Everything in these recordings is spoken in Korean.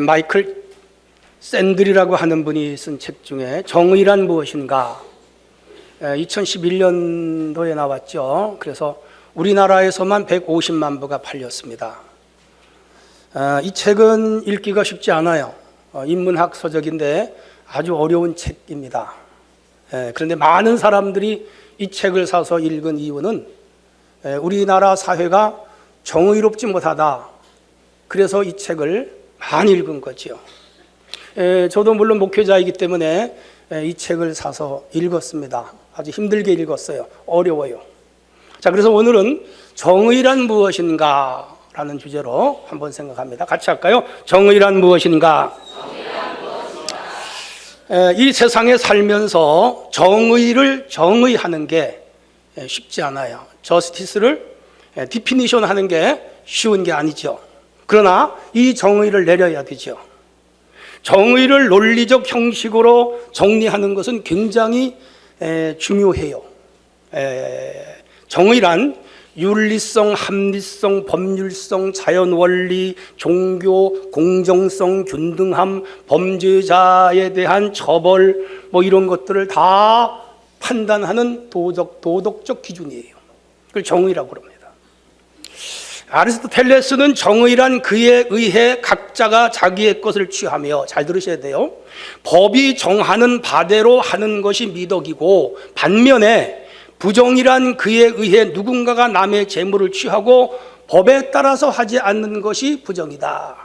마이클 샌들이라고 하는 분이 쓴 책 중에 정의란 무엇인가 2011년도에 나왔죠. 그래서 우리나라에서만 150만 부가 팔렸습니다. 이 책은 읽기가 쉽지 않아요. 인문학 서적인데 아주 어려운 책입니다. 그런데 많은 사람들이 이 책을 사서 읽은 이유는 우리나라 사회가 정의롭지 못하다. 그래서 이 책을 많이 읽은 거죠. 저도 물론 목회자이기 때문에 이 책을 사서 읽었습니다. 아주 힘들게 읽었어요. 어려워요. 자, 그래서 오늘은 정의란 무엇인가 라는 주제로 한번 생각합니다. 같이 할까요? 정의란 무엇인가? 이 세상에 살면서 정의를 정의하는 게 쉽지 않아요. 저스티스를 디피니션 하는 게 쉬운 게 아니죠. 그러나 이 정의를 내려야 되죠. 정의를 논리적 형식으로 정리하는 것은 굉장히 중요해요. 정의란 윤리성, 합리성, 법률성, 자연원리, 종교, 공정성, 균등함, 범죄자에 대한 처벌 이런 것들을 다 판단하는 도덕적 기준이에요. 그걸 정의라고 그럽니다. 아리스토텔레스는 정의란 그에 의해 각자가 자기의 것을 취하며, 잘 들으셔야 돼요, 법이 정하는 바대로 하는 것이 미덕이고, 반면에 부정이란 그에 의해 누군가가 남의 재물을 취하고 법에 따라서 하지 않는 것이 부정이다.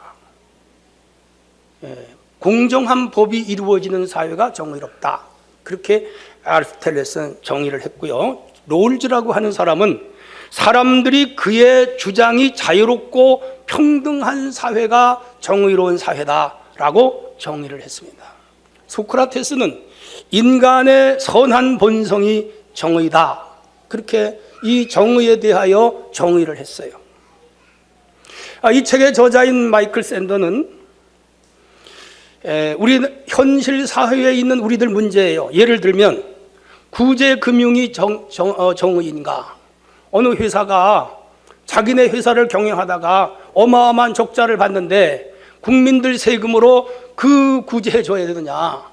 공정한 법이 이루어지는 사회가 정의롭다. 그렇게 아리스토텔레스는 정의를 했고요. 롤즈라고 하는 사람은 사람들이 그의 주장이 자유롭고 평등한 사회가 정의로운 사회다라고 정의를 했습니다. 소크라테스는 인간의 선한 본성이 정의다. 그렇게 이 정의에 대하여 정의를 했어요. 이 책의 저자인 마이클 샌더는 우리 현실 사회에 있는 우리들 문제예요. 예를 들면 구제금융이 정의인가? 어느 회사가 자기네 회사를 경영하다가 어마어마한 적자를 봤는데 국민들 세금으로 그 구제해 줘야 되느냐?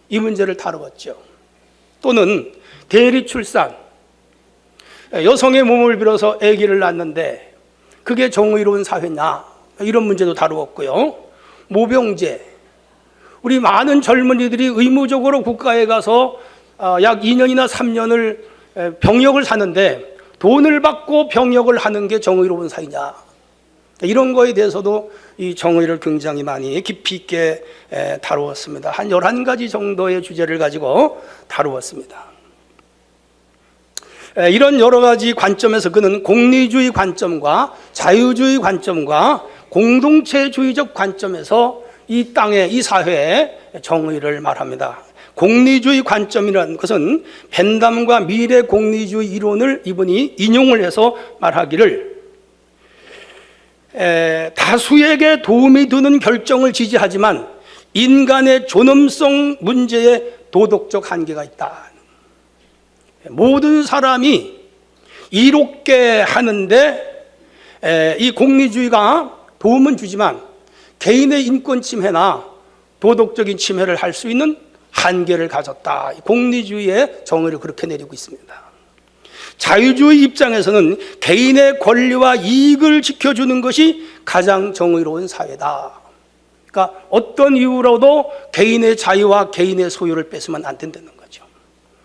이 문제를 다루었죠. 또는 대리 출산, 여성의 몸을 빌어서 아기를 낳는데 그게 정의로운 사회냐, 이런 문제도 다루었고요. 모병제, 우리 많은 젊은이들이 의무적으로 국가에 가서 약 2년이나 3년을 병역을 사는데 돈을 받고 병역을 하는 게 정의로운 사회냐, 이런 거에 대해서도 이 정의를 굉장히 많이 깊이 있게 다루었습니다. 한 11가지 정도의 주제를 가지고 다루었습니다. 이런 여러 가지 관점에서 그는 공리주의 관점과 자유주의 관점과 공동체주의적 관점에서 이 땅에, 이 사회의 정의를 말합니다. 공리주의 관점이라는 것은 벤담과 미래 공리주의 이론을 이분이 인용을 해서 말하기를, 다수에게 도움이 되는 결정을 지지하지만 인간의 존엄성 문제에 도덕적 한계가 있다. 모든 사람이 이롭게 하는데 이 공리주의가 도움은 주지만 개인의 인권 침해나 도덕적인 침해를 할 수 있는 한계를 가졌다. 공리주의의 정의를 그렇게 내리고 있습니다. 자유주의 입장에서는 개인의 권리와 이익을 지켜주는 것이 가장 정의로운 사회다. 그러니까 어떤 이유로도 개인의 자유와 개인의 소유를 뺏으면 안 된다는 거죠.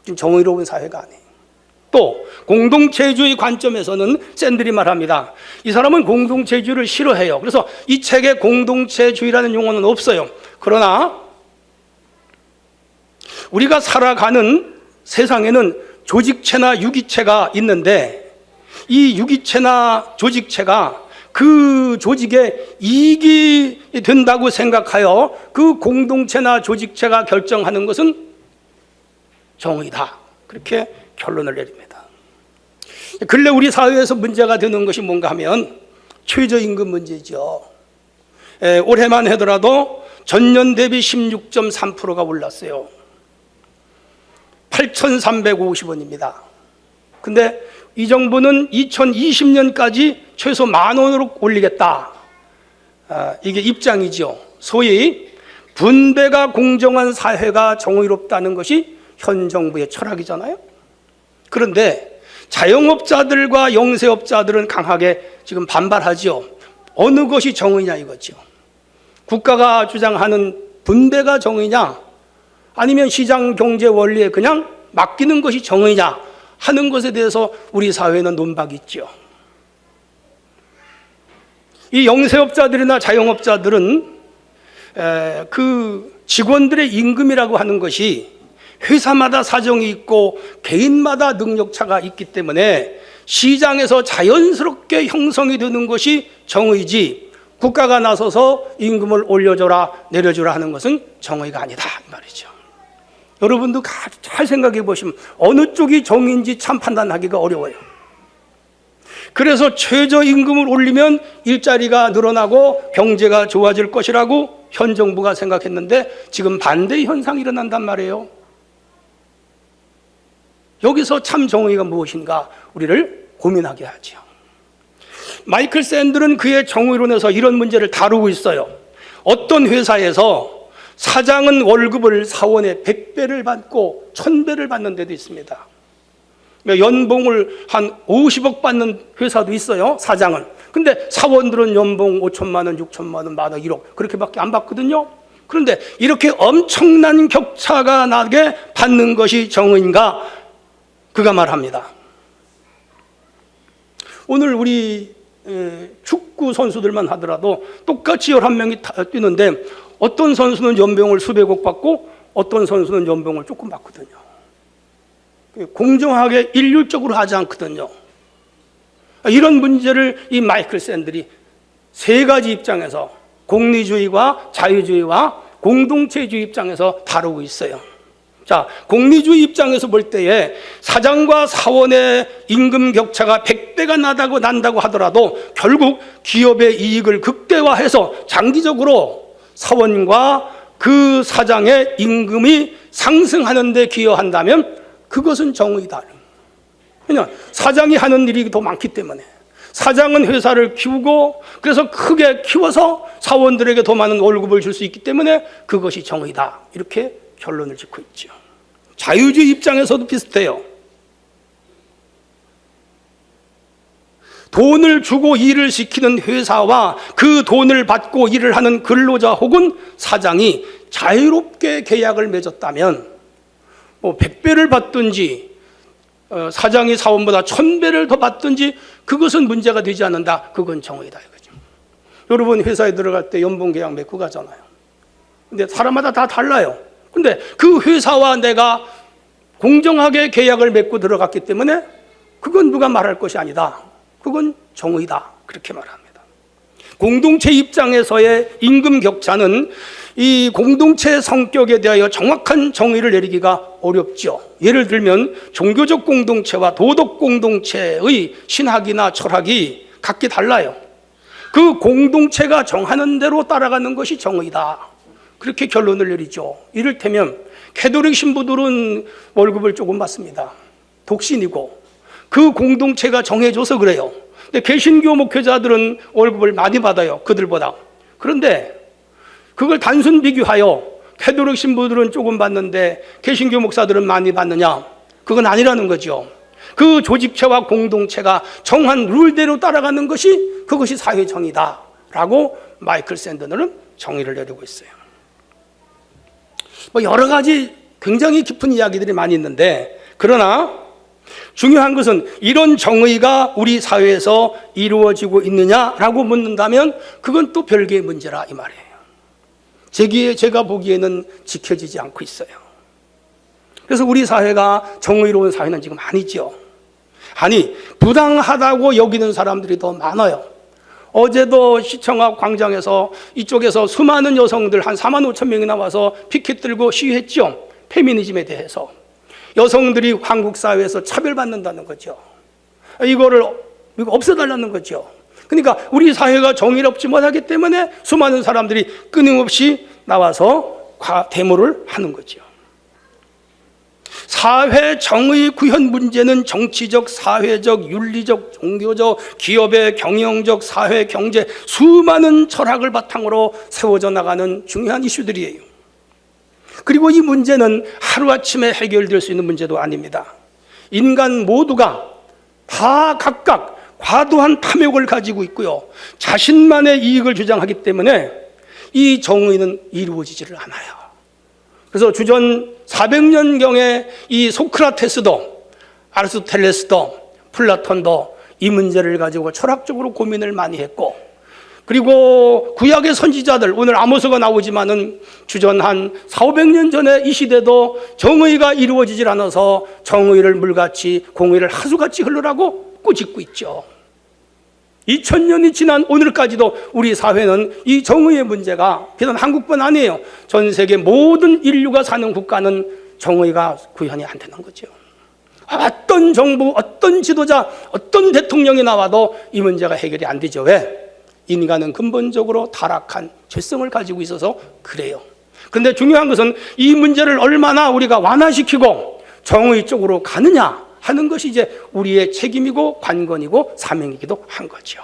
지금 정의로운 사회가 아니에요. 또 공동체주의 관점에서는 샌들이 말합니다. 이 사람은 공동체주의를 싫어해요. 그래서 이 책에 공동체주의라는 용어는 없어요. 그러나 우리가 살아가는 세상에는 조직체나 유기체가 있는데 이 유기체나 조직체가 그 조직에 이익이 된다고 생각하여 그 공동체나 조직체가 결정하는 것은 정의다. 그렇게 결론을 내립니다. 근래 우리 사회에서 문제가 되는 것이 뭔가 하면 최저임금 문제죠. 올해만 하더라도 전년 대비 16.3%가 올랐어요. 8,350원입니다. 근데 이 정부는 2020년까지 최소 10,000원으로 올리겠다. 이게 입장이죠. 소위 분배가 공정한 사회가 정의롭다는 것이 현 정부의 철학이잖아요. 그런데 자영업자들과 영세업자들은 강하게 지금 반발하죠. 어느 것이 정의냐 이거죠. 국가가 주장하는 분배가 정의냐, 아니면 시장 경제 원리에 그냥 맡기는 것이 정의냐 하는 것에 대해서 우리 사회는 논박이 있죠. 이 영세업자들이나 자영업자들은 그 직원들의 임금이라고 하는 것이 회사마다 사정이 있고 개인마다 능력차가 있기 때문에 시장에서 자연스럽게 형성이 되는 것이 정의지, 국가가 나서서 임금을 올려줘라 내려줘라 하는 것은 정의가 아니다 이 말이죠. 여러분도 잘 생각해 보시면 어느 쪽이 정의인지 참 판단하기가 어려워요. 그래서 최저임금을 올리면 일자리가 늘어나고 경제가 좋아질 것이라고 현 정부가 생각했는데 지금 반대의 현상이 일어난단 말이에요. 여기서 참 정의가 무엇인가 우리를 고민하게 하죠. 마이클 샌들은 그의 정의론에서 이런 문제를 다루고 있어요. 어떤 회사에서 사장은 월급을 사원의 100배를 받고 1000배를 받는 데도 있습니다. 연봉을 한 50억 받는 회사도 있어요, 사장은. 근데 사원들은 연봉 5천만 원, 6천만 원, 마다 1억 그렇게밖에 안 받거든요. 그런데 이렇게 엄청난 격차가 나게 받는 것이 정의인가? 그가 말합니다. 오늘 우리 축구 선수들만 하더라도 똑같이 11명이 뛰는데 어떤 선수는 연봉을 수백억 받고 어떤 선수는 연봉을 조금 받거든요. 공정하게 일률적으로 하지 않거든요. 이런 문제를 이 마이클 샌들이 세 가지 입장에서 공리주의와 자유주의와 공동체주의 입장에서 다루고 있어요. 자, 공리주의 입장에서 볼 때에 사장과 사원의 임금 격차가 100배가 난다고 하더라도 결국 기업의 이익을 극대화해서 장기적으로 사원과 그 사장의 임금이 상승하는 데 기여한다면 그것은 정의다. 그냥 사장이 하는 일이 더 많기 때문에 사장은 회사를 키우고 그래서 크게 키워서 사원들에게 더 많은 월급을 줄 수 있기 때문에 그것이 정의다. 이렇게 결론을 짓고 있죠. 자유주의 입장에서도 비슷해요. 돈을 주고 일을 시키는 회사와 그 돈을 받고 일을 하는 근로자 혹은 사장이 자유롭게 계약을 맺었다면 뭐 100배를 받든지 사장이 사원보다 1000배를 더 받든지 그것은 문제가 되지 않는다. 그건 정의다 이거죠. 여러분 회사에 들어갈 때 연봉 계약 맺고 가잖아요. 근데 사람마다 다 달라요. 근데 그 회사와 내가 공정하게 계약을 맺고 들어갔기 때문에 그건 누가 말할 것이 아니다. 그건 정의다. 그렇게 말합니다. 공동체 입장에서의 임금 격차는 이 공동체 성격에 대하여 정확한 정의를 내리기가 어렵죠. 예를 들면 종교적 공동체와 도덕 공동체의 신학이나 철학이 각기 달라요. 그 공동체가 정하는 대로 따라가는 것이 정의다. 그렇게 결론을 내리죠. 이를테면 캐톨릭 신부들은 월급을 조금 받습니다. 독신이고 그 공동체가 정해줘서 그래요. 근데 개신교 목회자들은 월급을 많이 받아요. 그들보다. 그런데 그걸 단순 비교하여 캐톨릭 신부들은 조금 받는데 개신교 목사들은 많이 받느냐? 그건 아니라는 거죠. 그 조직체와 공동체가 정한 룰대로 따라가는 것이 그것이 사회 정의다라고 마이클 샌더는 정의를 내리고 있어요. 뭐 여러 가지 굉장히 깊은 이야기들이 많이 있는데 그러나 중요한 것은 이런 정의가 우리 사회에서 이루어지고 있느냐라고 묻는다면 그건 또 별개의 문제라 이 말이에요. 제가 보기에는 지켜지지 않고 있어요. 그래서 우리 사회가 정의로운 사회는 지금 아니죠. 아니, 부당하다고 여기는 사람들이 더 많아요. 어제도 시청 앞 광장에서 이쪽에서 수많은 여성들 한 4만 5천 명이 나와서 피켓 들고 시위했죠. 페미니즘에 대해서. 여성들이 한국 사회에서 차별받는다는 거죠. 이거를 없애달라는 거죠. 그러니까 우리 사회가 정의롭지 못하기 때문에 수많은 사람들이 끊임없이 나와서 데모를 하는 거죠. 사회 정의 구현 문제는 정치적, 사회적, 윤리적, 종교적, 기업의 경영적, 사회, 경제 수많은 철학을 바탕으로 세워져 나가는 중요한 이슈들이에요. 그리고 이 문제는 하루아침에 해결될 수 있는 문제도 아닙니다. 인간 모두가 다 각각 과도한 탐욕을 가지고 있고요, 자신만의 이익을 주장하기 때문에 이 정의는 이루어지지를 않아요. 그래서 주전 400년경에 이 소크라테스도, 아리스토텔레스도, 플라톤도 이 문제를 가지고 철학적으로 고민을 많이 했고, 그리고 구약의 선지자들, 오늘 아모스가 나오지만은 주전 한 400~500년 전에 이 시대도 정의가 이루어지질 않아서 정의를 물같이, 공의를 하수같이 흐르라고 꾸짖고 있죠. 2000년이 지난 오늘까지도 우리 사회는 이 정의의 문제가 비단 한국뿐 아니에요. 전 세계 모든 인류가 사는 국가는 정의가 구현이 안 되는 거죠. 어떤 정부, 어떤 지도자, 어떤 대통령이 나와도 이 문제가 해결이 안 되죠. 왜? 인간은 근본적으로 타락한 죄성을 가지고 있어서 그래요. 그런데 중요한 것은 이 문제를 얼마나 우리가 완화시키고 정의 쪽으로 가느냐 하는 것이 이제 우리의 책임이고 관건이고 사명이기도 한 거죠.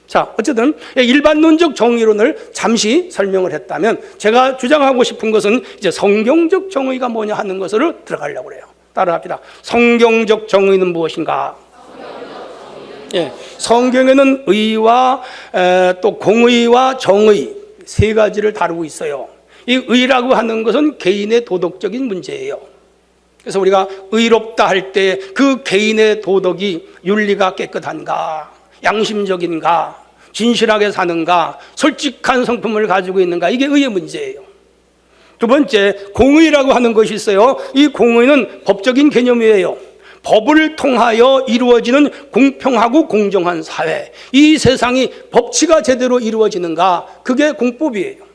자, 어쨌든 일반론적 정의론을 잠시 설명을 했다면, 제가 주장하고 싶은 것은 이제 성경적 정의가 뭐냐 하는 것으로 들어가려고 해요. 따라합니다. 성경적 정의는 무엇인가? 예, 성경에는 의와 또 공의와 정의 세 가지를 다루고 있어요. 이 의라고 하는 것은 개인의 도덕적인 문제예요. 그래서 우리가 의롭다 할 때 그 개인의 도덕이 윤리가 깨끗한가, 양심적인가, 진실하게 사는가, 솔직한 성품을 가지고 있는가, 이게 의의 문제예요. 두 번째, 공의라고 하는 것이 있어요. 이 공의는 법적인 개념이에요. 법을 통하여 이루어지는 공평하고 공정한 사회, 이 세상이 법치가 제대로 이루어지는가, 그게 공법이에요.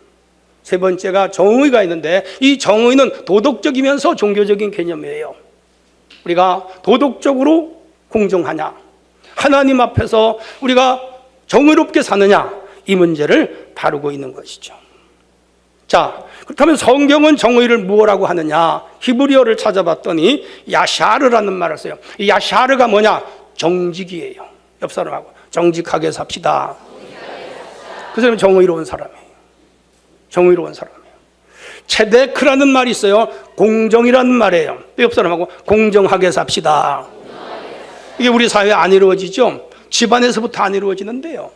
세 번째가 정의가 있는데, 이 정의는 도덕적이면서 종교적인 개념이에요. 우리가 도덕적으로 공정하냐, 하나님 앞에서 우리가 정의롭게 사느냐, 이 문제를 다루고 있는 것이죠. 자, 그렇다면 성경은 정의를 무엇라고 하느냐? 히브리어를 찾아봤더니 야샤르라는 말을 써요. 이 야샤르가 뭐냐? 정직이에요. 옆 사람하고 정직하게 삽시다. 그 사람이 정의로운 사람이에요. 정의로운 사람이에요. 체데크라는 말이 있어요. 공정이라는 말이에요. 또 옆 사람하고 공정하게 삽시다. 이게 우리 사회에 안 이루어지죠? 집안에서부터 안 이루어지는데요.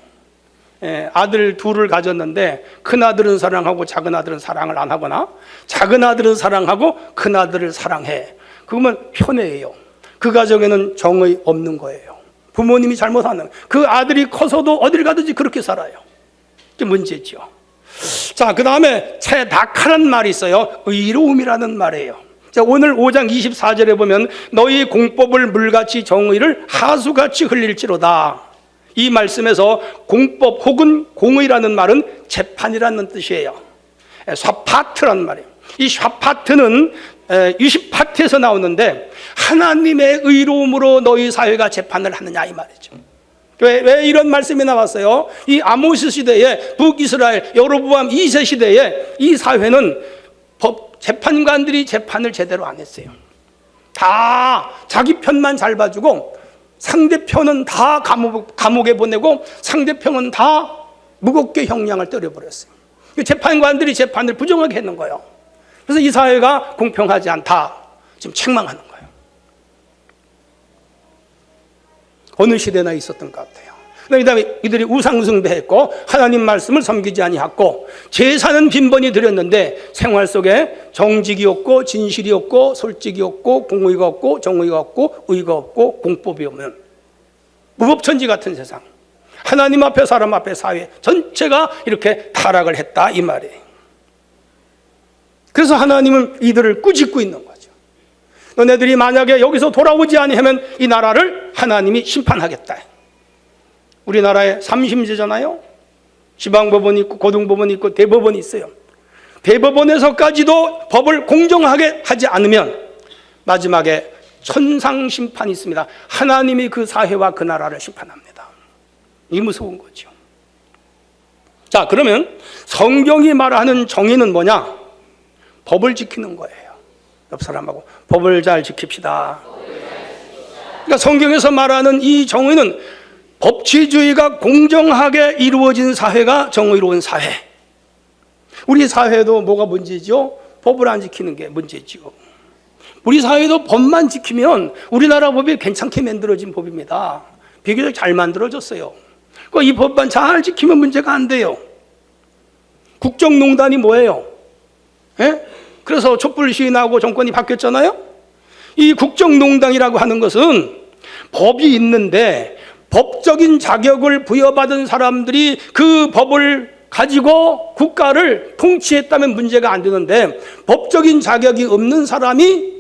예, 아들 둘을 가졌는데 큰 아들은 사랑하고 작은 아들은 사랑을 안 하거나, 작은 아들은 사랑하고 큰 아들을 사랑해. 그러면 편애예요. 그 가정에는 정의 없는 거예요. 부모님이 잘못하는, 그 아들이 커서도 어딜 가든지 그렇게 살아요. 이게 문제죠. 자, 그 다음에 체다카라는 말이 있어요. 의로움이라는 말이에요. 자, 오늘 5장 24절에 보면 너희 공법을 물같이 정의를 하수같이 흘릴지로다. 이 말씀에서 공법 혹은 공의라는 말은 재판이라는 뜻이에요. 샤파트라는 말이에요. 이 샤파트는 유시파트에서 나오는데, 하나님의 의로움으로 너희 사회가 재판을 하느냐, 이 말이죠. 왜 이런 말씀이 나왔어요? 이 아모스 시대에, 북이스라엘 여로보암 2세 시대에 이 사회는 재판관들이 재판을 제대로 안 했어요. 다 자기 편만 잘 봐주고 상대편은 다 감옥에 보내고 상대편은 다 무겁게 형량을 때려버렸어요. 재판관들이 재판을 부정하게 했는 거예요. 그래서 이 사회가 공평하지 않다, 지금 책망하는 거예요. 어느 시대나 있었던 것 같아요. 그다음에 이들이 우상숭배했고 하나님 말씀을 섬기지 아니했고 제사는 빈번히 드렸는데 생활 속에 정직이 없고 진실이 없고 솔직이 없고 공의가 없고 정의가 없고 의가 없고 공법이 없는 무법천지 같은 세상, 하나님 앞에 사람 앞에 사회 전체가 이렇게 타락을 했다, 이 말이에요. 그래서 하나님은 이들을 꾸짖고 있는 거죠. 너네들이 만약에 여기서 돌아오지 아니하면 이 나라를 하나님이 심판하겠다. 우리나라에 3심제잖아요. 지방법원이 있고 고등법원이 있고 대법원이 있어요. 대법원에서까지도 법을 공정하게 하지 않으면 마지막에 천상심판이 있습니다. 하나님이 그 사회와 그 나라를 심판합니다. 이 무서운 거죠. 자, 그러면 성경이 말하는 정의는 뭐냐? 법을 지키는 거예요. 옆 사람하고 법을 잘 지킵시다. 그러니까 성경에서 말하는 이 정의는 법치주의가 공정하게 이루어진 사회가 정의로운 사회. 우리 사회도 뭐가 문제죠? 법을 안 지키는 게 문제죠. 우리 사회도 법만 지키면 우리나라 법이 괜찮게 만들어진 법입니다. 비교적 잘 만들어졌어요. 이 법만 잘 지키면 문제가 안 돼요. 국정농단이 뭐예요? 예? 그래서 촛불 시위나고 정권이 바뀌었잖아요. 이 국정농단이라고 하는 것은 법이 있는데 법적인 자격을 부여받은 사람들이 그 법을 가지고 국가를 통치했다면 문제가 안 되는데 법적인 자격이 없는 사람이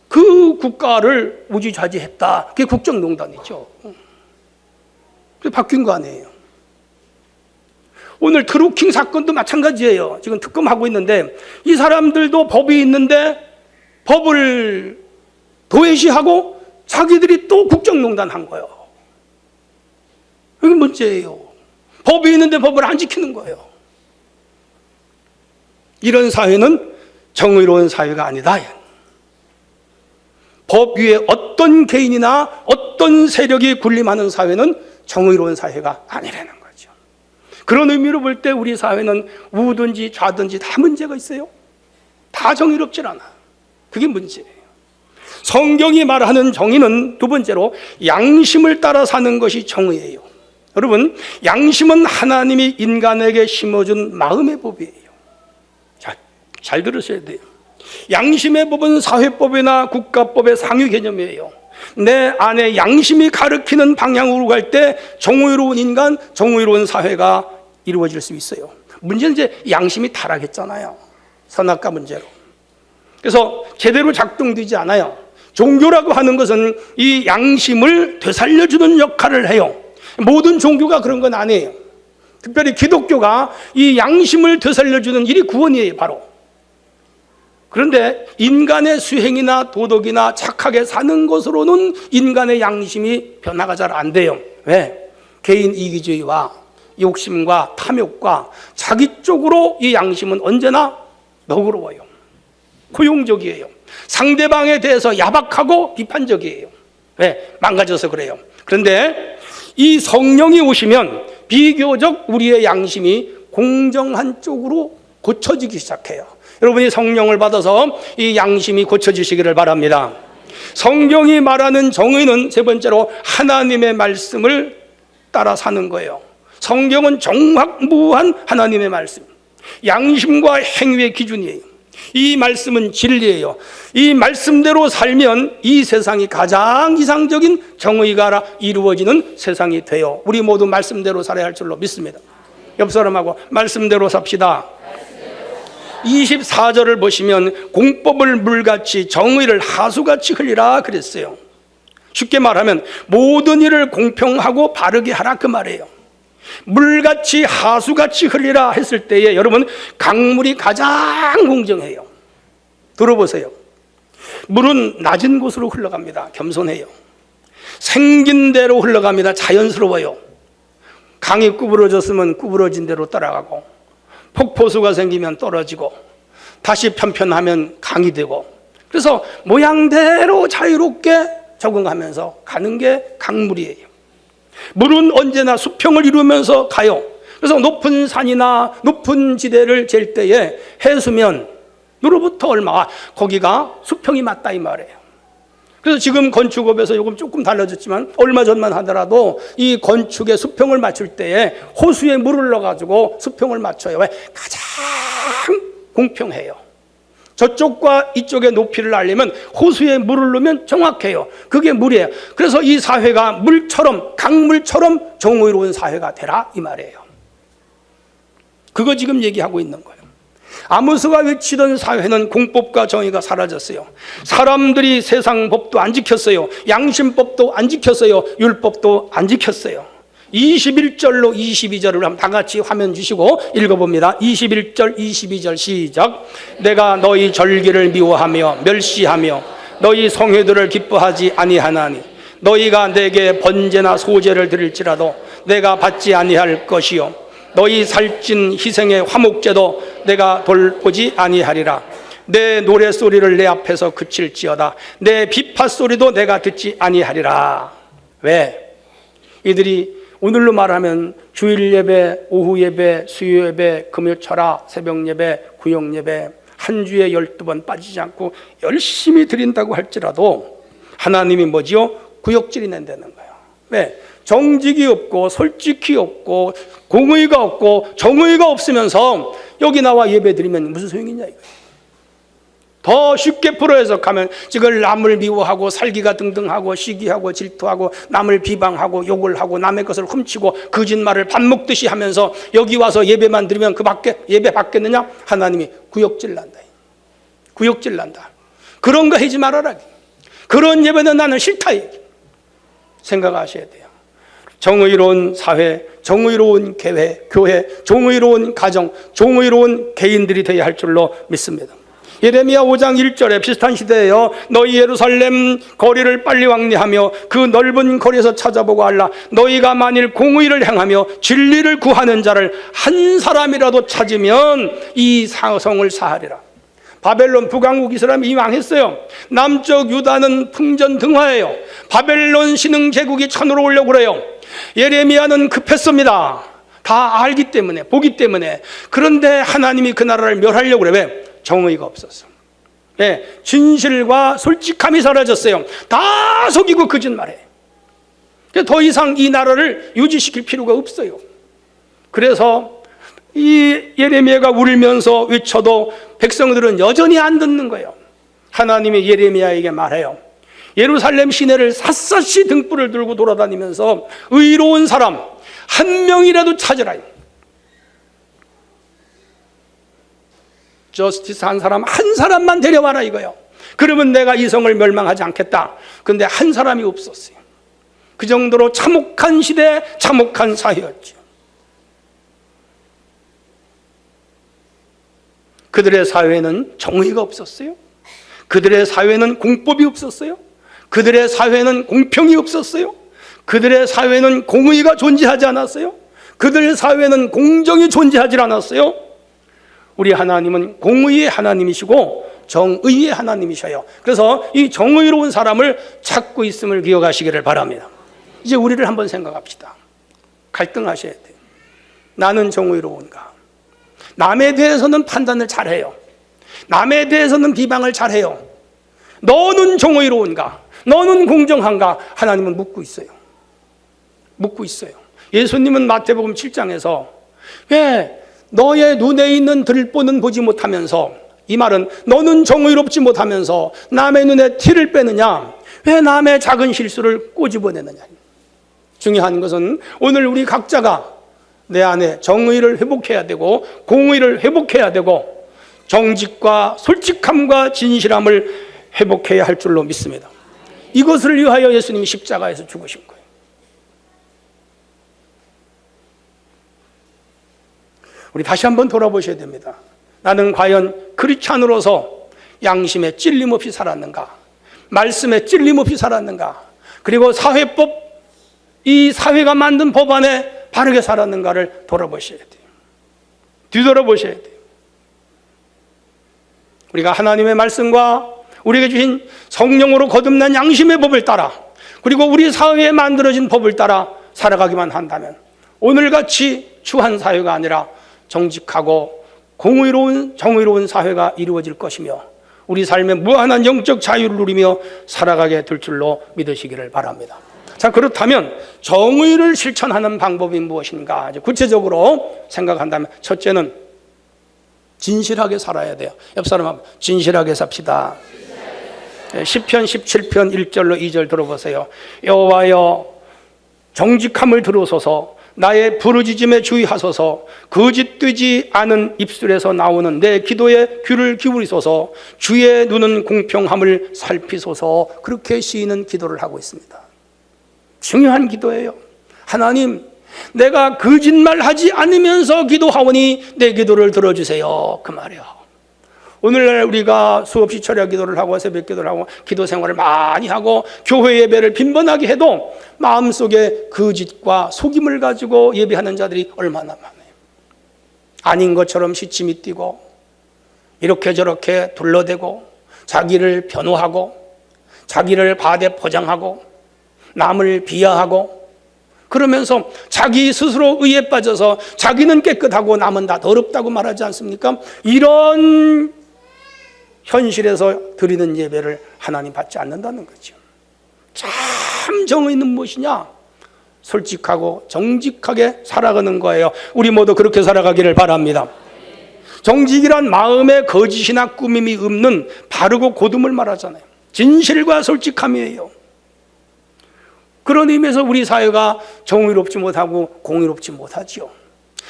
그 국가를 우지좌지했다. 그게 국정농단이죠. 그게 바뀐 거 아니에요. 오늘 트루킹 사건도 마찬가지예요. 지금 특검하고 있는데 이 사람들도 법이 있는데 법을 도외시하고 자기들이 또 국정농단 한 거예요. 이게 문제예요. 법이 있는데 법을 안 지키는 거예요. 이런 사회는 정의로운 사회가 아니다. 법 위에 어떤 개인이나 어떤 세력이 군림하는 사회는 정의로운 사회가 아니라는 거죠. 그런 의미로 볼 때 우리 사회는 우든지 좌든지 다 문제가 있어요. 다 정의롭질 않아. 그게 문제예요. 성경이 말하는 정의는 두 번째로 양심을 따라 사는 것이 정의예요. 여러분, 양심은 하나님이 인간에게 심어준 마음의 법이에요. 자, 잘 들으셔야 돼요. 양심의 법은 사회법이나 국가법의 상위 개념이에요. 내 안에 양심이 가르치는 방향으로 갈 때 정의로운 인간, 정의로운 사회가 이루어질 수 있어요. 문제는 이제 양심이 타락했잖아요. 선악과 문제로. 그래서 제대로 작동되지 않아요. 종교라고 하는 것은 이 양심을 되살려주는 역할을 해요. 모든 종교가 그런 건 아니에요. 특별히 기독교가 이 양심을 되살려주는 일이 구원이에요, 바로. 그런데 인간의 수행이나 도덕이나 착하게 사는 것으로는 인간의 양심이 변화가 잘 안 돼요. 왜? 개인 이기주의와 욕심과 탐욕과 자기 쪽으로 이 양심은 언제나 너그러워요. 고용적이에요. 상대방에 대해서 야박하고 비판적이에요. 왜? 망가져서 그래요. 그런데 이 성령이 오시면 비교적 우리의 양심이 공정한 쪽으로 고쳐지기 시작해요. 여러분이 성령을 받아서 이 양심이 고쳐지시기를 바랍니다. 성경이 말하는 정의는 세 번째로 하나님의 말씀을 따라 사는 거예요. 성경은 정확무한 하나님의 말씀, 양심과 행위의 기준이에요. 이 말씀은 진리예요. 이 말씀대로 살면 이 세상이 가장 이상적인 정의가 이루어지는 세상이 돼요. 우리 모두 말씀대로 살아야 할 줄로 믿습니다. 옆 사람하고 말씀대로 삽시다. 24절을 보시면 공법을 물같이 정의를 하수같이 흘리라 그랬어요. 쉽게 말하면 모든 일을 공평하고 바르게 하라 그 말이에요. 물같이 하수같이 흘리라 했을 때에 여러분, 강물이 가장 공정해요. 들어보세요. 물은 낮은 곳으로 흘러갑니다. 겸손해요. 생긴 대로 흘러갑니다. 자연스러워요. 강이 구부러졌으면 구부러진 대로 따라가고, 폭포수가 생기면 떨어지고, 다시 편편하면 강이 되고, 그래서 모양대로 자유롭게 적응하면서 가는 게 강물이에요. 물은 언제나 수평을 이루면서 가요. 그래서 높은 산이나 높은 지대를 잴 때에 해수면으로부터 거기가 수평이 맞다 이 말이에요. 그래서 지금 건축업에서 요금 조금 달라졌지만 얼마 전만 하더라도 이 건축의 수평을 맞출 때에 호수에 물을 넣어가지고 수평을 맞춰요. 왜? 가장 공평해요. 저쪽과 이쪽의 높이를 알려면 호수에 물을 넣으면 정확해요. 그게 물이에요. 그래서 이 사회가 물처럼, 강물처럼 정의로운 사회가 되라 이 말이에요. 그거 지금 얘기하고 있는 거예요. 아모스가 외치던 사회는 공법과 정의가 사라졌어요. 사람들이 세상 법도 안 지켰어요. 양심법도 안 지켰어요. 율법도 안 지켰어요. 21절로 22절을 한번 다 같이 화면 주시고 읽어봅니다. 21절 22절 시작. 내가 너희 절기를 미워하며 멸시하며 너희 성회들을 기뻐하지 아니하나니 너희가 내게 번제나 소제를 드릴지라도 내가 받지 아니할 것이요 너희 살찐 희생의 화목제도 내가 돌보지 아니하리라. 내 노래소리를 내 앞에서 그칠지어다. 내 비파소리도 내가 듣지 아니하리라. 왜? 이들이 오늘로 말하면 주일 예배, 오후 예배, 수요 예배, 금요 철야, 새벽 예배, 구역 예배 한 주에 12번 빠지지 않고 열심히 드린다고 할지라도 하나님이 뭐지요? 구역질이 낸다는 거예요. 왜? 정직이 없고 솔직히 없고 공의가 없고 정의가 없으면서 여기 나와 예배 드리면 무슨 소용이냐 이거예요. 더 쉽게 풀어해석하면 지금 남을 미워하고 살기가 등등하고 시기하고 질투하고 남을 비방하고 욕을 하고 남의 것을 훔치고 거짓말을 밥 먹듯이 하면서 여기 와서 예배만 드리면 그 밖에 예배 받겠느냐? 하나님이 구역질 난다. 구역질 난다. 그런 거 하지 말아라. 그런 예배는 나는 싫다. 생각하셔야 돼요. 정의로운 사회, 정의로운 교회, 정의로운 가정, 정의로운 개인들이 되어야 할 줄로 믿습니다. 예레미야 5장 1절에 비슷한 시대에요. 너희 예루살렘 거리를 빨리 왕래하며 그 넓은 거리에서 찾아보고 알라. 너희가 만일 공의를 행하며 진리를 구하는 자를 한 사람이라도 찾으면 이 성을 사하리라. 바벨론 북왕국 이스라엘이 이미 망했어요. 남쪽 유다는 풍전등화예요. 바벨론 신흥 제국이 천으로 오려고 그래요. 예레미야는 급했습니다. 다 알기 때문에, 보기 때문에. 그런데 하나님이 그 나라를 멸하려고 그래. 왜? 정의가 없었어. 네, 진실과 솔직함이 사라졌어요. 다 속이고 거짓말해. 더 이상 이 나라를 유지시킬 필요가 없어요. 그래서 이 예레미야가 울면서 외쳐도 백성들은 여전히 안 듣는 거예요. 하나님이 예레미야에게 말해요. 예루살렘 시내를 샅샅이 등불을 들고 돌아다니면서 의로운 사람 한 명이라도 찾으라. 저스티스 한 사람만 데려와라 이거요. 그러면 내가 이 성을 멸망하지 않겠다. 그런데 한 사람이 없었어요. 그 정도로 참혹한 시대, 참혹한 사회였죠. 그들의 사회에는 정의가 없었어요. 그들의 사회에는 공법이 없었어요. 그들의 사회에는 공평이 없었어요. 그들의 사회에는 공의가 존재하지 않았어요. 그들의 사회에는 공정이 존재하지 않았어요. 우리 하나님은 공의의 하나님이시고 정의의 하나님이셔요. 그래서 이 정의로운 사람을 찾고 있음을 기억하시기를 바랍니다. 이제 우리를 한번 생각합시다. 갈등하셔야 돼요. 나는 정의로운가? 남에 대해서는 판단을 잘해요. 남에 대해서는 비방을 잘해요. 너는 정의로운가? 너는 공정한가? 하나님은 묻고 있어요. 묻고 있어요. 예수님은 마태복음 7장에서 왜 너의 눈에 있는 들보는 보지 못하면서, 이 말은 너는 정의롭지 못하면서 남의 눈에 티를 빼느냐? 왜 남의 작은 실수를 꼬집어내느냐? 중요한 것은 오늘 우리 각자가 내 안에 정의를 회복해야 되고 공의를 회복해야 되고 정직과 솔직함과 진실함을 회복해야 할 줄로 믿습니다. 이것을 위하여 예수님이 십자가에서 죽으신 거예요. 우리 다시 한번 돌아보셔야 됩니다. 나는 과연 크리스찬으로서 양심에 찔림 없이 살았는가? 말씀에 찔림 없이 살았는가? 그리고 사회법, 이 사회가 만든 법안에 바르게 살았는가를 돌아보셔야 돼요. 뒤돌아보셔야 돼요. 우리가 하나님의 말씀과 우리에게 주신 성령으로 거듭난 양심의 법을 따라, 그리고 우리 사회에 만들어진 법을 따라 살아가기만 한다면 오늘같이 추한 사회가 아니라 정직하고 공의로운 정의로운 사회가 이루어질 것이며 우리 삶의 무한한 영적 자유를 누리며 살아가게 될 줄로 믿으시기를 바랍니다. 자, 그렇다면 정의를 실천하는 방법이 무엇인가? 구체적으로 생각한다면 첫째는 진실하게 살아야 돼요. 옆 사람하고 진실하게 삽시다. 시편 17편 1절로 2절 들어보세요. 여호와여 정직함을 들으소서, 나의 부르짖음에 주의하소서, 거짓되지 않은 입술에서 나오는 내 기도에 귀를 기울이소서, 주의 눈은 공평함을 살피소서. 그렇게 시인은 기도를 하고 있습니다. 중요한 기도예요. 하나님, 내가 거짓말하지 않으면서 기도하오니 내 기도를 들어주세요. 그 말이에요. 오늘날 우리가 수없이 철야 기도를 하고 새벽 기도를 하고 기도 생활을 많이 하고 교회 예배를 빈번하게 해도 마음속에 거짓과 속임을 가지고 예배하는 자들이 얼마나 많아요. 아닌 것처럼 시침이 뛰고 이렇게 저렇게 둘러대고 자기를 변호하고 자기를 바대 포장하고 남을 비하하고 그러면서 자기 스스로 의에 빠져서 자기는 깨끗하고 남은 다 더럽다고 말하지 않습니까? 이런 현실에서 드리는 예배를 하나님 받지 않는다는 거죠. 참 정의는 무엇이냐? 솔직하고 정직하게 살아가는 거예요. 우리 모두 그렇게 살아가기를 바랍니다. 정직이란 마음에 거짓이나 꾸밈이 없는 바르고 고듬을 말하잖아요. 진실과 솔직함이에요. 그런 의미에서 우리 사회가 정의롭지 못하고 공의롭지 못하지요.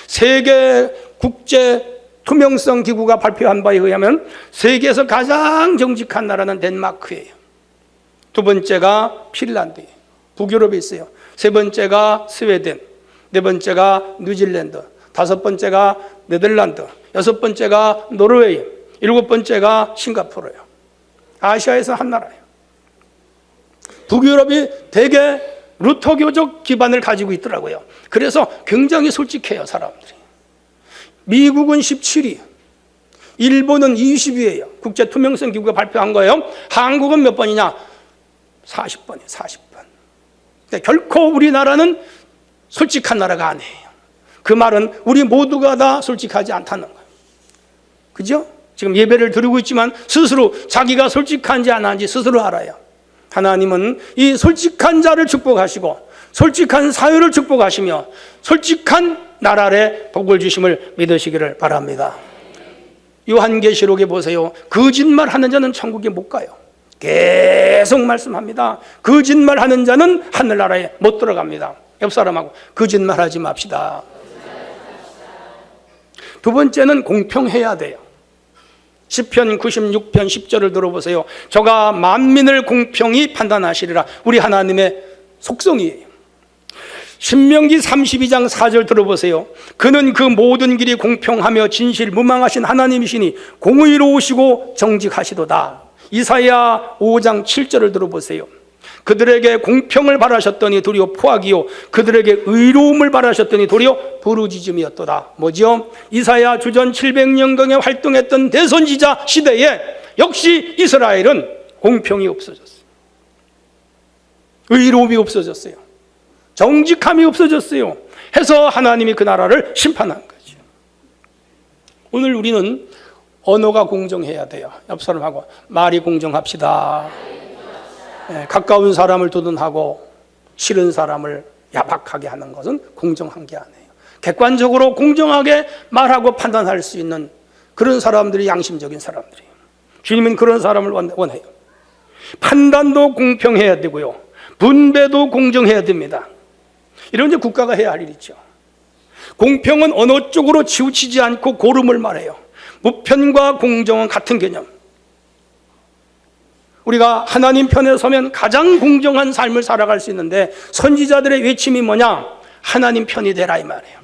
세계 국제 투명성 기구가 발표한 바에 의하면 세계에서 가장 정직한 나라는 덴마크예요. 두 번째가 핀란드예요. 북유럽에 있어요. 세 번째가 스웨덴, 네 번째가 뉴질랜드, 다섯 번째가 네덜란드, 여섯 번째가 노르웨이, 일곱 번째가 싱가포르예요. 아시아에서 한 나라예요. 북유럽이 대개 루터교적 기반을 가지고 있더라고요. 그래서 굉장히 솔직해요, 사람들이. 미국은 17위, 일본은 20위예요. 국제 투명성 기구가 발표한 거예요. 한국은 몇 번이냐? 40번이에요, 40번. 결코 우리나라는 솔직한 나라가 아니에요. 그 말은 우리 모두가 다 솔직하지 않다는 거예요. 그죠? 지금 예배를 드리고 있지만 스스로 자기가 솔직한지 안 한지 스스로 알아요. 하나님은 이 솔직한 자를 축복하시고 솔직한 사회를 축복하시며 솔직한 나라에 복을 주심을 믿으시기를 바랍니다. 요한계시록에 보세요. 거짓말 하는 자는 천국에 못 가요. 계속 말씀합니다. 거짓말 하는 자는 하늘나라에 못 들어갑니다. 옆 사람하고 거짓말 하지 맙시다. 두 번째는 공평해야 돼요. 시편 96편 10절을 들어보세요. 저가 만민을 공평히 판단하시리라. 우리 하나님의 속성이에요. 신명기 32장 4절 들어보세요. 그는 그 모든 길이 공평하며 진실 무망하신 하나님이시니 공의로우시고 정직하시도다. 이사야 5장 7절을 들어보세요. 그들에게 공평을 바라셨더니 도리어 포악이요 그들에게 의로움을 바라셨더니 도리어 부르짖음이었도다. 뭐죠? 이사야 주전 700년경에 활동했던 대선지자 시대에 역시 이스라엘은 공평이 없어졌어요. 의로움이 없어졌어요. 정직함이 없어졌어요. 해서 하나님이 그 나라를 심판한 거죠. 오늘 우리는 언어가 공정해야 돼요. 옆 사람하고 말이 공정합시다. 네, 가까운 사람을 두둔하고 싫은 사람을 야박하게 하는 것은 공정한 게 아니에요. 객관적으로 공정하게 말하고 판단할 수 있는 그런 사람들이 양심적인 사람들이에요. 주님은 그런 사람을 원해요. 판단도 공평해야 되고요. 분배도 공정해야 됩니다. 이런 이제 국가가 해야 할 일이죠. 공평은 어느 쪽으로 치우치지 않고 고름을 말해요. 무편과 공정은 같은 개념. 우리가 하나님 편에 서면 가장 공정한 삶을 살아갈 수 있는데 선지자들의 외침이 뭐냐? 하나님 편이 되라 이 말이에요.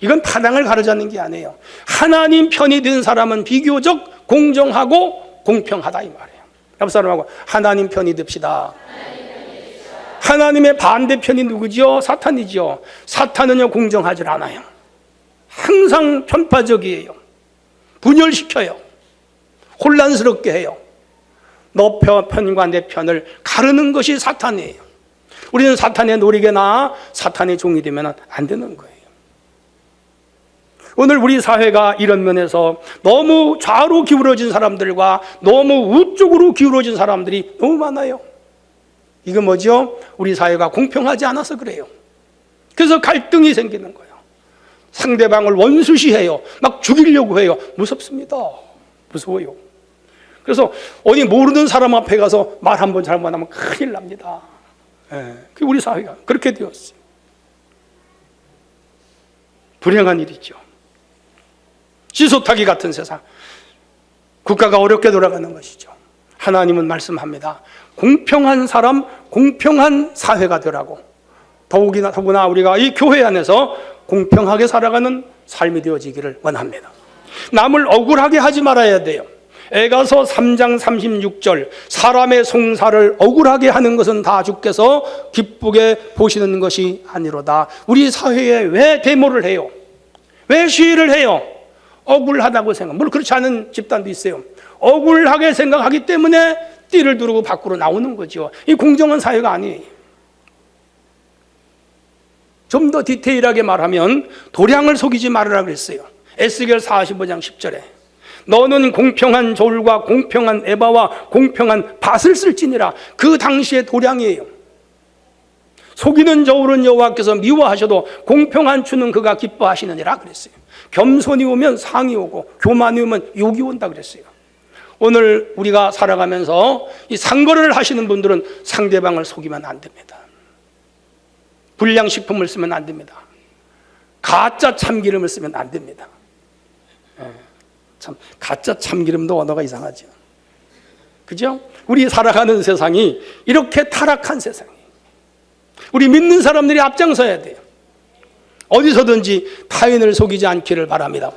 이건 타당을 가르자는 게 아니에요. 하나님 편이 된 사람은 비교적 공정하고 공평하다 이 말이에요. 옆 사람하고 하나님 편이 됩시다. 하나님의 반대편이 누구죠? 사탄이죠. 사탄은요 공정하지 않아요. 항상 편파적이에요. 분열시켜요. 혼란스럽게 해요. 너 편과 내 편을 가르는 것이 사탄이에요. 우리는 사탄의 노리개나 사탄의 종이 되면 안 되는 거예요. 오늘 우리 사회가 이런 면에서 너무 좌로 기울어진 사람들과 너무 우쪽으로 기울어진 사람들이 너무 많아요. 이건 뭐죠? 우리 사회가 공평하지 않아서 그래요. 그래서 갈등이 생기는 거예요. 상대방을 원수시해요. 막 죽이려고 해요. 무섭습니다. 무서워요. 그래서 어디 모르는 사람 앞에 가서 말 한 번 잘못하면 큰일 납니다. 그 우리 사회가 그렇게 되었어요. 불행한 일이죠. 시소타기 같은 세상. 국가가 어렵게 돌아가는 것이죠. 하나님은 말씀합니다. 공평한 사람, 공평한 사회가 되라고. 더구나 우리가 이 교회 안에서 공평하게 살아가는 삶이 되어지기를 원합니다. 남을 억울하게 하지 말아야 돼요. 에가서 3장 36절 사람의 송사를 억울하게 하는 것은 다 주께서 기쁘게 보시는 것이 아니로다. 우리 사회에 왜 데모를 해요? 왜 시위를 해요? 억울하다고 생각. 물론 그렇지 않은 집단도 있어요. 억울하게 생각하기 때문에 띠를 두르고 밖으로 나오는 거죠. 이 공정한 사회가 아니에요. 좀 더 디테일하게 말하면 도량을 속이지 말으라 그랬어요. 에스겔 45장 10절에 너는 공평한 저울과 공평한 에바와 공평한 밭을 쓸지니라. 그 당시의 도량이에요. 속이는 저울은 여호와께서 미워하셔도 공평한 추는 그가 기뻐하시느니라 그랬어요. 겸손이 오면 상이 오고 교만이 오면 욕이 온다 그랬어요. 오늘 우리가 살아가면서 이 상거래를 하시는 분들은 상대방을 속이면 안 됩니다. 불량식품을 쓰면 안 됩니다. 가짜 참기름을 쓰면 안 됩니다. 참 가짜 참기름도 언어가 이상하죠. 그죠? 우리 살아가는 세상이 이렇게 타락한 세상이에요. 우리 믿는 사람들이 앞장서야 돼요. 어디서든지 타인을 속이지 않기를 바랍니다.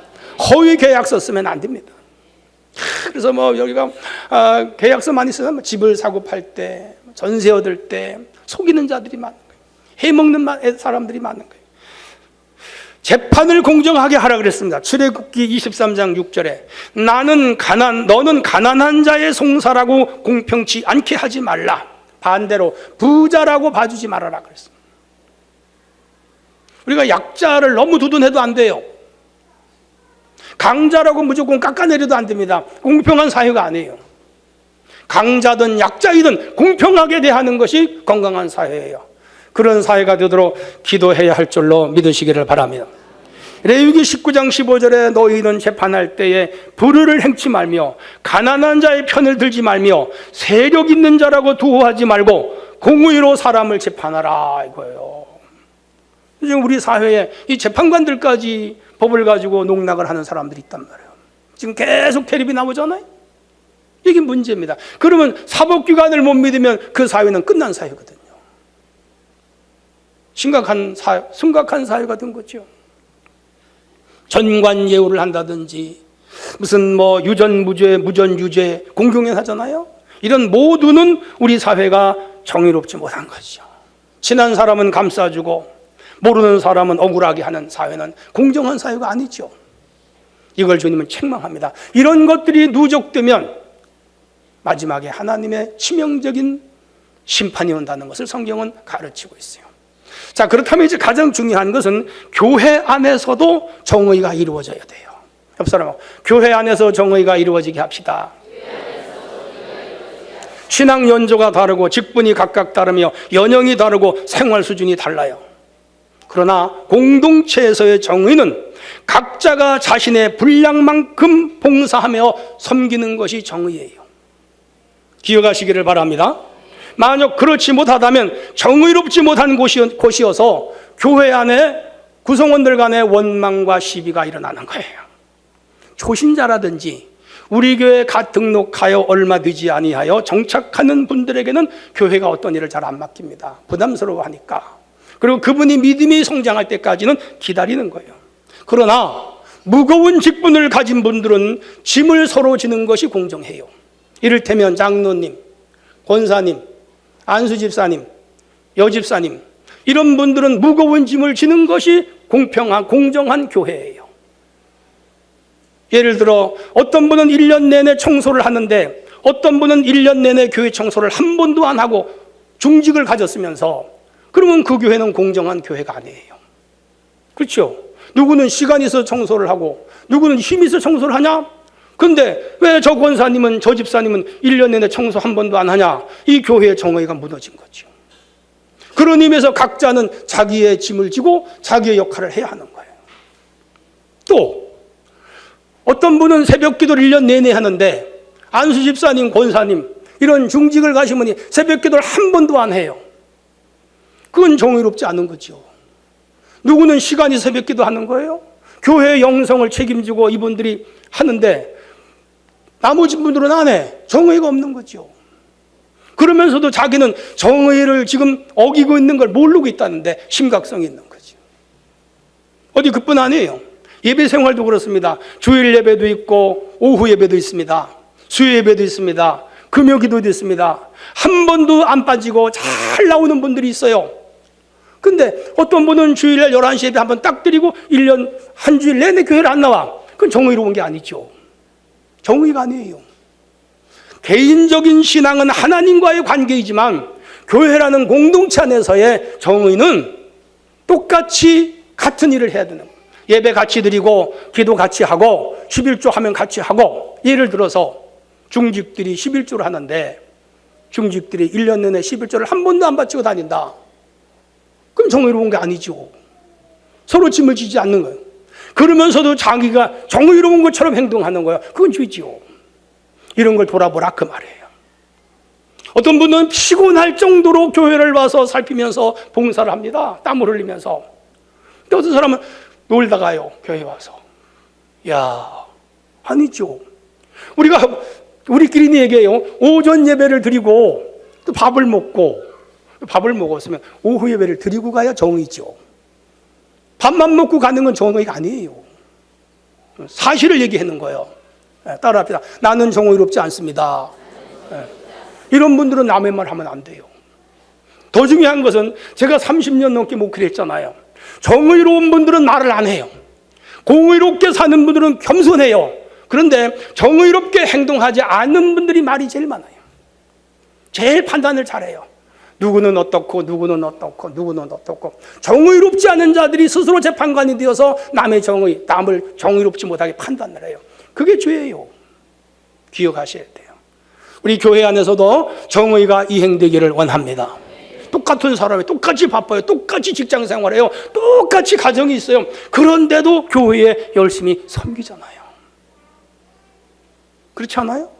허위 계약서 쓰면 안 됩니다. 그래서 여기가 계약서 많이 쓰면 집을 사고 팔 때, 전세 얻을 때 속이는 자들이 많은 거예요. 해먹는 사람들이 많은 거예요. 재판을 공정하게 하라 그랬습니다. 출애굽기 23장 6절에 너는 가난한 자의 송사라고 공평치 않게 하지 말라. 반대로 부자라고 봐주지 말아라 그랬습니다. 우리가 약자를 너무 두둔해도 안 돼요. 강자라고 무조건 깎아내려도 안 됩니다. 공평한 사회가 아니에요. 강자든 약자이든 공평하게 대하는 것이 건강한 사회예요. 그런 사회가 되도록 기도해야 할 줄로 믿으시기를 바랍니다. 레위기 19장 15절에 너희는 재판할 때에 불의를 행치 말며 가난한 자의 편을 들지 말며 세력 있는 자라고 두호하지 말고 공의로 사람을 재판하라 이거예요. 지금 우리 사회에 이 재판관들까지 법을 가지고 농락을 하는 사람들이 있단 말이에요. 지금 계속 테레비 나오잖아요. 이게 문제입니다. 그러면 사법기관을 못 믿으면 그 사회는 끝난 사회거든요. 심각한 사회가 된 거죠. 전관예우를 한다든지 무슨 유전무죄, 무전유죄 공경연 하잖아요. 이런 모두는 우리 사회가 정의롭지 못한 것이죠. 친한 사람은 감싸주고 모르는 사람은 억울하게 하는 사회는 공정한 사회가 아니죠. 이걸 주님은 책망합니다. 이런 것들이 누적되면 마지막에 하나님의 치명적인 심판이 온다는 것을 성경은 가르치고 있어요. 자, 그렇다면 이제 가장 중요한 것은 교회 안에서도 정의가 이루어져야 돼요. 옆 사람하고 교회 안에서 정의가 이루어지게 합시다. 신앙 연조가 다르고 직분이 각각 다르며 연령이 다르고 생활 수준이 달라요. 그러나 공동체에서의 정의는 각자가 자신의 분량만큼 봉사하며 섬기는 것이 정의예요. 기억하시기를 바랍니다. 만약 그렇지 못하다면 정의롭지 못한 곳이어서 교회 안에 구성원들 간의 원망과 시비가 일어나는 거예요. 초신자라든지 우리 교회에 갓 등록하여 얼마 되지 아니하여 정착하는 분들에게는 교회가 어떤 일을 잘 안 맡깁니다. 부담스러워하니까. 그리고 그분이 믿음이 성장할 때까지는 기다리는 거예요. 그러나 무거운 직분을 가진 분들은 짐을 서로 지는 것이 공정해요. 이를테면 장로님, 권사님, 안수집사님, 여집사님 이런 분들은 무거운 짐을 지는 것이 공평한 공정한 교회예요. 예를 들어 어떤 분은 1년 내내 청소를 하는데 어떤 분은 1년 내내 교회 청소를 한 번도 안 하고 중직을 가졌으면서 그러면 그 교회는 공정한 교회가 아니에요. 그렇죠? 누구는 시간이 있어 청소를 하고 누구는 힘이 있어 청소를 하냐? 근데 왜 저 권사님은 저 집사님은 1년 내내 청소 한 번도 안 하냐? 이 교회의 정의가 무너진 거죠. 그런 의미에서 각자는 자기의 짐을 지고 자기의 역할을 해야 하는 거예요. 또 어떤 분은 새벽 기도를 1년 내내 하는데 안수 집사님, 권사님 이런 중직을 가시면 새벽 기도를 한 번도 안 해요. 그건 정의롭지 않은 거죠. 누구는 시간이 새벽 기도 하는 거예요. 교회의 영성을 책임지고 이분들이 하는데 나머지 분들은 안 해. 정의가 없는 거죠. 그러면서도 자기는 정의를 지금 어기고 있는 걸 모르고 있다는데 심각성이 있는 거죠. 어디 그뿐 아니에요. 예배 생활도 그렇습니다. 주일 예배도 있고 오후 예배도 있습니다. 수요 예배도 있습니다. 금요 기도도 있습니다. 한 번도 안 빠지고 잘 나오는 분들이 있어요. 근데 어떤 분은 주일날 11시 예배 한 번 딱 드리고 1년 한 주일 내내 교회를 안 나와. 그건 정의로운 게 아니죠. 정의가 아니에요. 개인적인 신앙은 하나님과의 관계이지만 교회라는 공동체 안에서의 정의는 똑같이 같은 일을 해야 되는 거예요. 예배 같이 드리고 기도 같이 하고 11조 하면 같이 하고, 예를 들어서 중직들이 11조를 하는데 중직들이 1년 내내 11조를 한 번도 안 바치고 다닌다. 그럼 정의로운 게 아니죠. 서로 짐을 지지 않는 거예요. 그러면서도 자기가 정의로운 것처럼 행동하는 거예요. 그건 죄지요. 이런 걸 돌아보라 그 말이에요. 어떤 분은 피곤할 정도로 교회를 와서 살피면서 봉사를 합니다. 땀을 흘리면서. 근데 어떤 사람은 놀다가요, 교회 와서. 야, 아니죠. 우리끼리 얘기해요. 오전 예배를 드리고 또 밥을 먹었으면 오후 예배를 드리고 가야 정의죠. 밥만 먹고 가는 건 정의가 아니에요. 사실을 얘기하는 거예요. 따라합시다. 나는 정의롭지 않습니다. 이런 분들은 남의 말 하면 안 돼요. 더 중요한 것은 제가 30년 넘게 목회를 했잖아요. 정의로운 분들은 말을 안 해요. 공의롭게 사는 분들은 겸손해요. 그런데 정의롭게 행동하지 않는 분들이 말이 제일 많아요. 제일 판단을 잘해요. 누구는 어떻고 누구는 어떻고 누구는 어떻고. 정의롭지 않은 자들이 스스로 재판관이 되어서 남을 정의롭지 못하게 판단을 해요. 그게 죄예요. 기억하셔야 돼요. 우리 교회 안에서도 정의가 이행되기를 원합니다. 똑같은 사람이 똑같이 바빠요. 똑같이 직장 생활해요. 똑같이 가정이 있어요. 그런데도 교회에 열심히 섬기잖아요. 그렇지 않아요?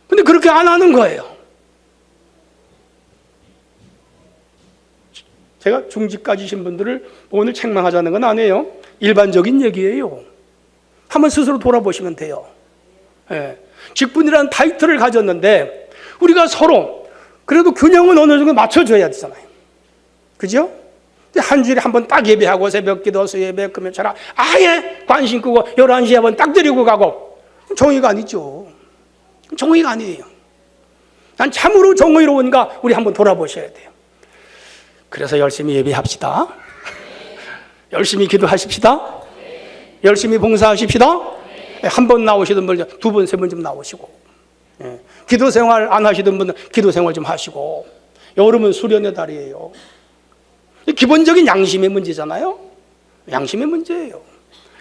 근데 그렇게 안 하는 거예요. 제가 중직 가지신 분들을 오늘 책망하자는 건 아니에요. 일반적인 얘기예요. 한번 스스로 돌아보시면 돼요. 예. 직분이라는 타이틀을 가졌는데 우리가 서로 그래도 균형은 어느 정도 맞춰줘야 되잖아요. 그죠? 한 주일에 한 번 딱 예배하고 새벽 기도, 수예배, 금요철학 아예 관심 끄고 11시에 한 번 딱 드리고 가고. 정의가 아니죠. 정의가 아니에요. 난 참으로 정의로운가 우리 한번 돌아보셔야 돼요. 그래서 열심히 예배합시다. 열심히 기도하십시다. 열심히 봉사하십시다. 한 번 나오시던 분 두 번, 세 번 좀 나오시고, 기도 생활 안 하시던 분은 기도 생활 좀 하시고. 여름은 수련의 달이에요. 기본적인 양심의 문제잖아요. 양심의 문제예요.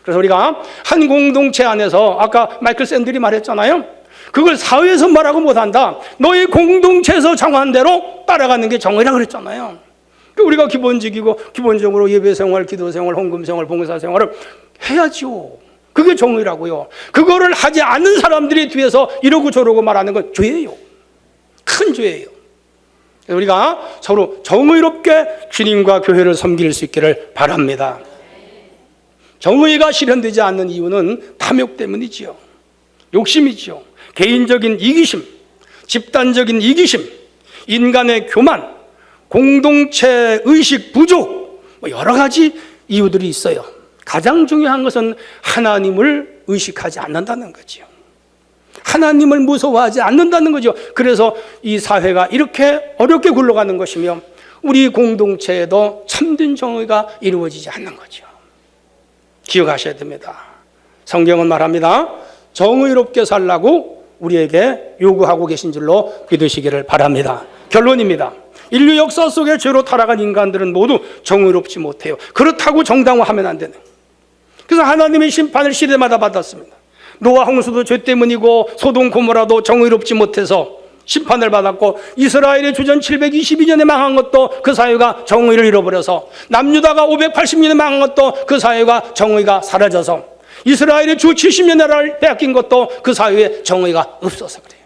그래서 우리가 한 공동체 안에서 아까 마이클 샌들이 말했잖아요. 그걸 사회에서 말하고 못한다. 너희 공동체에서 정한 대로 따라가는 게 정의라고 그랬잖아요. 우리가 기본적으로 예배 생활, 기도 생활, 헌금 생활, 봉사 생활을 해야죠. 그게 정의라고요. 그거를 하지 않는 사람들이 뒤에서 이러고 저러고 말하는 건 죄예요. 큰 죄예요. 우리가 서로 정의롭게 주님과 교회를 섬길 수 있기를 바랍니다. 정의가 실현되지 않는 이유는 탐욕 때문이지요. 욕심이지요. 개인적인 이기심, 집단적인 이기심, 인간의 교만, 공동체 의식 부족, 여러 가지 이유들이 있어요. 가장 중요한 것은 하나님을 의식하지 않는다는 거죠. 하나님을 무서워하지 않는다는 거죠. 그래서 이 사회가 이렇게 어렵게 굴러가는 것이며 우리 공동체에도 참된 정의가 이루어지지 않는 거죠. 기억하셔야 됩니다. 성경은 말합니다. 정의롭게 살라고 우리에게 요구하고 계신 줄로 믿으시기를 바랍니다. 결론입니다. 인류 역사 속에 죄로 타락한 인간들은 모두 정의롭지 못해요. 그렇다고 정당화하면 안 되는. 그래서 하나님의 심판을 시대마다 받았습니다. 노아 홍수도 죄 때문이고 소돔 고모라도 정의롭지 못해서 심판을 받았고, 이스라엘의 주전 722년에 망한 것도 그 사회가 정의를 잃어버려서, 남유다가 580년에 망한 것도 그 사회가 정의가 사라져서, 이스라엘의 주 70년을 빼앗긴 것도 그 사회에 정의가 없어서 그래요.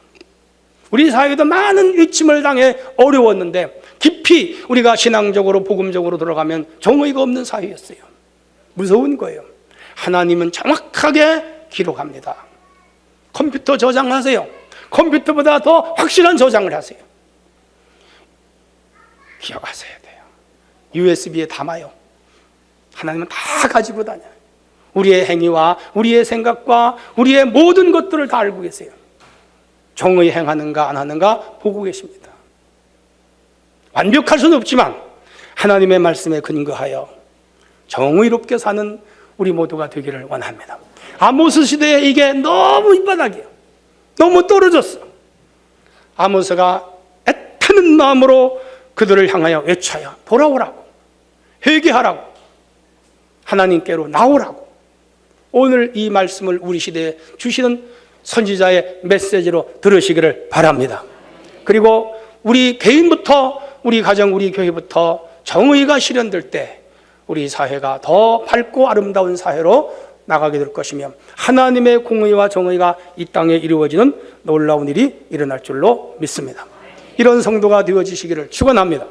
우리 사회도 많은 위침을 당해 어려웠는데 깊이 우리가 신앙적으로 복음적으로 들어가면 정의가 없는 사회였어요. 무서운 거예요. 하나님은 정확하게 기록합니다. 컴퓨터 저장하세요. 컴퓨터보다 더 확실한 저장을 하세요. 기억하셔야 돼요. USB에 담아요. 하나님은 다 가지고 다녀요. 우리의 행위와 우리의 생각과 우리의 모든 것들을 다 알고 계세요. 정의 행하는가 안 하는가 보고 계십니다. 완벽할 수는 없지만 하나님의 말씀에 근거하여 정의롭게 사는 우리 모두가 되기를 원합니다. 아모스 시대에 이게 너무 밑바닥이에요. 너무 떨어졌어. 아모스가 애타는 마음으로 그들을 향하여 외쳐요. 돌아오라고, 회개하라고, 하나님께로 나오라고. 오늘 이 말씀을 우리 시대에 주시는 선지자의 메시지로 들으시기를 바랍니다. 그리고 우리 개인부터, 우리 가정, 우리 교회부터 정의가 실현될 때 우리 사회가 더 밝고 아름다운 사회로 나가게 될 것이며 하나님의 공의와 정의가 이 땅에 이루어지는 놀라운 일이 일어날 줄로 믿습니다. 이런 성도가 되어지시기를 축원합니다.